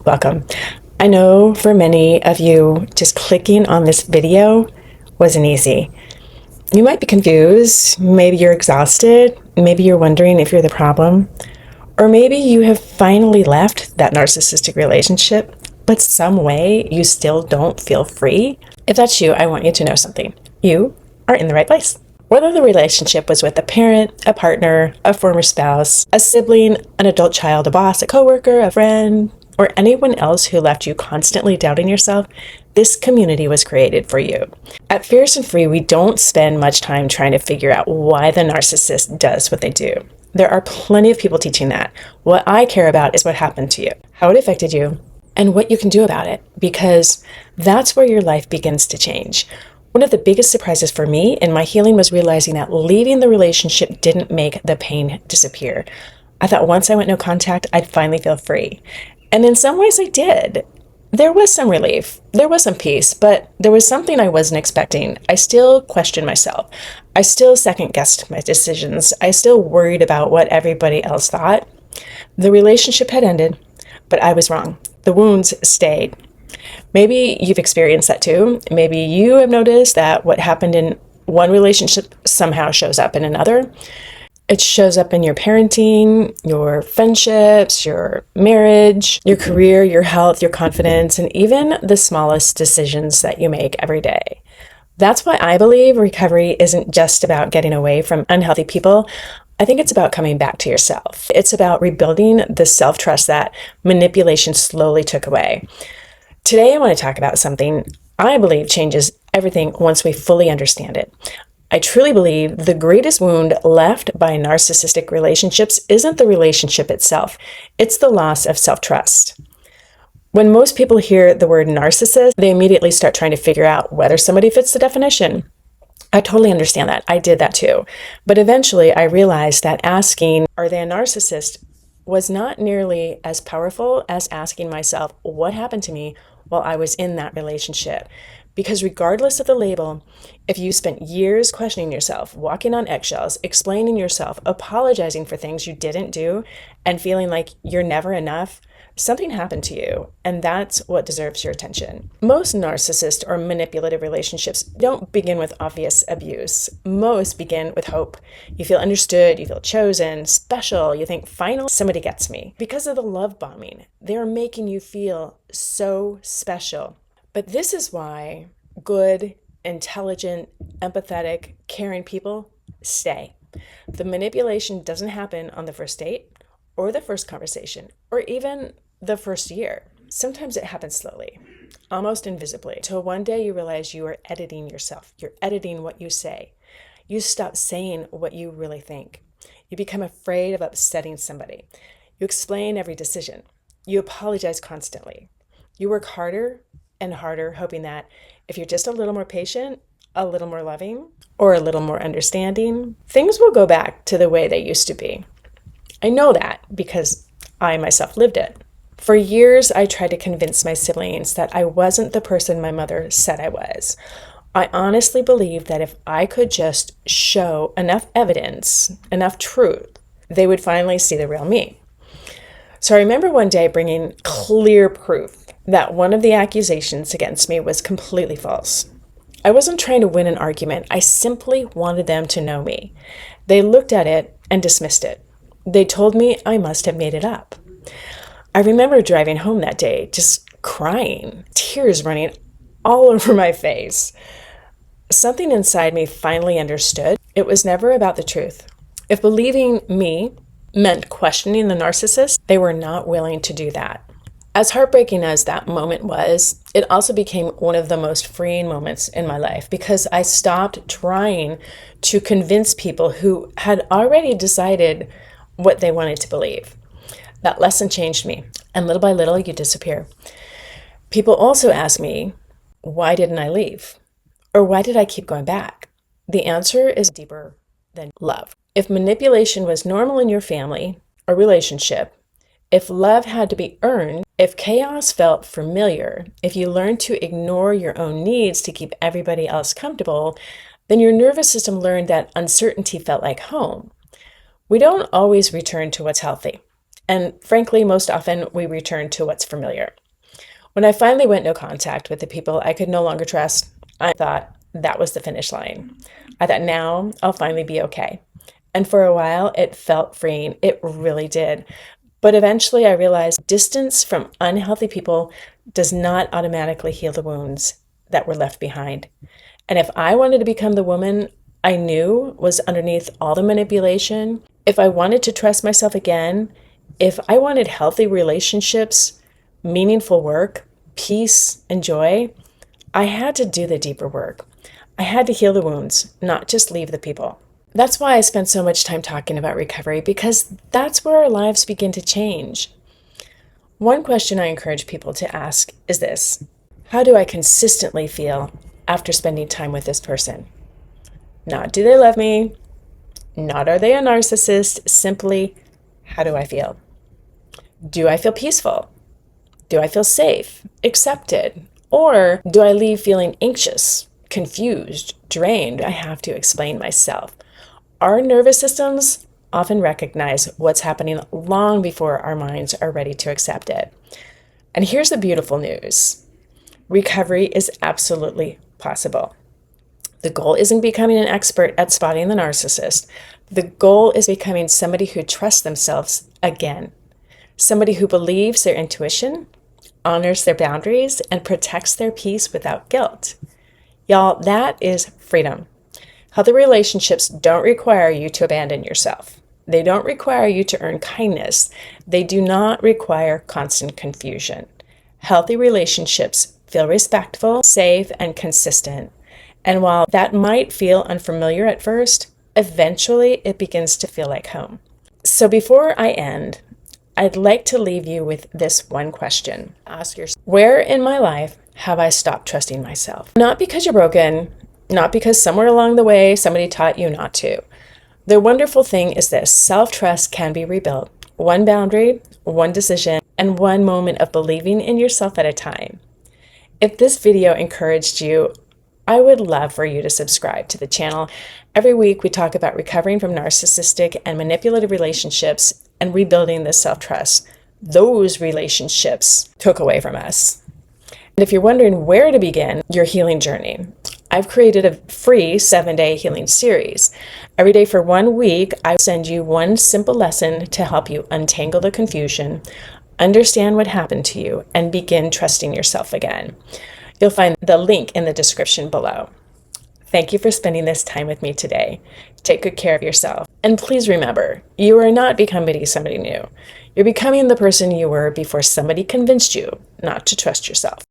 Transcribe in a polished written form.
Welcome. I know for many of you, just clicking on this video wasn't easy. You might be confused, maybe you're exhausted, maybe you're wondering if you're the problem, or maybe you have finally left that narcissistic relationship, but some way you still don't feel free. If that's you, I want you to know something. You are in the right place. Whether the relationship was with a parent, a partner, a former spouse, a sibling, an adult child, a boss, a coworker, a friend, or anyone else who left you constantly doubting yourself, this community was created for you. At Fierce and Free, we don't spend much time trying to figure out why the narcissist does what they do. There are plenty of people teaching that. What I care about is what happened to you, how it affected you, and what you can do about it, because that's where your life begins to change. One of the biggest surprises for me in my healing was realizing that leaving the relationship didn't make the pain disappear. I thought once I went no contact, I'd finally feel free. And in some ways I did. There was some relief, there was some peace, but there was something I wasn't expecting. I still questioned myself. I still second-guessed my decisions. I still worried about what everybody else thought. The relationship had ended, but I was wrong. The wounds stayed. Maybe you've experienced that too. Maybe you have noticed that what happened in one relationship somehow shows up in another. It shows up in your parenting, your friendships, your marriage, your career, your health, your confidence, and even the smallest decisions that you make every day. That's why I believe recovery isn't just about getting away from unhealthy people. I think it's about coming back to yourself. It's about rebuilding the self-trust that manipulation slowly took away. Today, I want to talk about something I believe changes everything once we fully understand it. I truly believe the greatest wound left by narcissistic relationships isn't the relationship itself. It's the loss of self-trust. When most people hear the word narcissist, they immediately start trying to figure out whether somebody fits the definition. I totally understand that. I did that too. But eventually I realized that asking, are they a narcissist, was not nearly as powerful as asking myself, what happened to me while I was in that relationship? Because regardless of the label, if you spent years questioning yourself, walking on eggshells, explaining yourself, apologizing for things you didn't do, and feeling like you're never enough, something happened to you, and that's what deserves your attention. Most narcissist or manipulative relationships don't begin with obvious abuse. Most begin with hope. You feel understood, you feel chosen, special, you think, finally, somebody gets me. Because of the love bombing, they're making you feel so special. But this is why good, intelligent, empathetic, caring people stay. The manipulation doesn't happen on the first date or the first conversation or even the first year. Sometimes it happens slowly, almost invisibly, till one day you realize you are editing yourself. You're editing what you say. You stop saying what you really think. You become afraid of upsetting somebody. You explain every decision. You apologize constantly. You work harder and harder, hoping that if you're just a little more patient, a little more loving, or a little more understanding, things will go back to the way they used to be. I know that because I myself lived it. For years, I tried to convince my siblings that I wasn't the person my mother said I was. I honestly believed that if I could just show enough evidence, enough truth, they would finally see the real me. So I remember one day bringing clear proof that one of the accusations against me was completely false. I wasn't trying to win an argument. I simply wanted them to know me. They looked at it and dismissed it. They told me I must have made it up. I remember driving home that day, just crying, tears running all over my face. Something inside me finally understood. It was never about the truth. If believing me meant questioning the narcissist, they were not willing to do that. As heartbreaking as that moment was, it also became one of the most freeing moments in my life because I stopped trying to convince people who had already decided what they wanted to believe. That lesson changed me, and little by little, you disappear. People also ask me, why didn't I leave? Or why did I keep going back? The answer is deeper than love. If manipulation was normal in your family or relationship, if love had to be earned, if chaos felt familiar, if you learned to ignore your own needs to keep everybody else comfortable, then your nervous system learned that uncertainty felt like home. We don't always return to what's healthy. And frankly, most often we return to what's familiar. When I finally went no contact with the people I could no longer trust, I thought that was the finish line. I thought now I'll finally be okay. And for a while, it felt freeing. It really did. But eventually I realized distance from unhealthy people does not automatically heal the wounds that were left behind. And if I wanted to become the woman I knew was underneath all the manipulation, if I wanted to trust myself again, if I wanted healthy relationships, meaningful work, peace, and joy, I had to do the deeper work. I had to heal the wounds, not just leave the people. That's why I spend so much time talking about recovery, because that's where our lives begin to change. One question I encourage people to ask is this: how do I consistently feel after spending time with this person? Not do they love me? Not are they a narcissist? Simply, how do I feel? Do I feel peaceful? Do I feel safe, accepted? Or do I leave feeling anxious, confused, drained? I have to explain myself. Our nervous systems often recognize what's happening long before our minds are ready to accept it. And here's the beautiful news. Recovery is absolutely possible. The goal isn't becoming an expert at spotting the narcissist. The goal is becoming somebody who trusts themselves again. Somebody who believes their intuition, honors their boundaries, and protects their peace without guilt. Y'all, that is freedom. Healthy relationships don't require you to abandon yourself. They don't require you to earn kindness. They do not require constant confusion. Healthy relationships feel respectful, safe, and consistent. And while that might feel unfamiliar at first, eventually it begins to feel like home. So before I end, I'd like to leave you with this one question. Ask yourself, where in my life have I stopped trusting myself? Not because you're broken, not because somewhere along the way somebody taught you not to. The wonderful thing is this: self-trust can be rebuilt. One boundary, one decision, and one moment of believing in yourself at a time. If this video encouraged you, I would love for you to subscribe to the channel. Every week we talk about recovering from narcissistic and manipulative relationships and rebuilding the self-trust those relationships took away from us. And if you're wondering where to begin your healing journey, I've created a free 7-day healing series. Every day for 1 week, I send you one simple lesson to help you untangle the confusion, understand what happened to you, and begin trusting yourself again. You'll find the link in the description below. Thank you for spending this time with me today. Take good care of yourself. And please remember, you are not becoming somebody new. You're becoming the person you were before somebody convinced you not to trust yourself.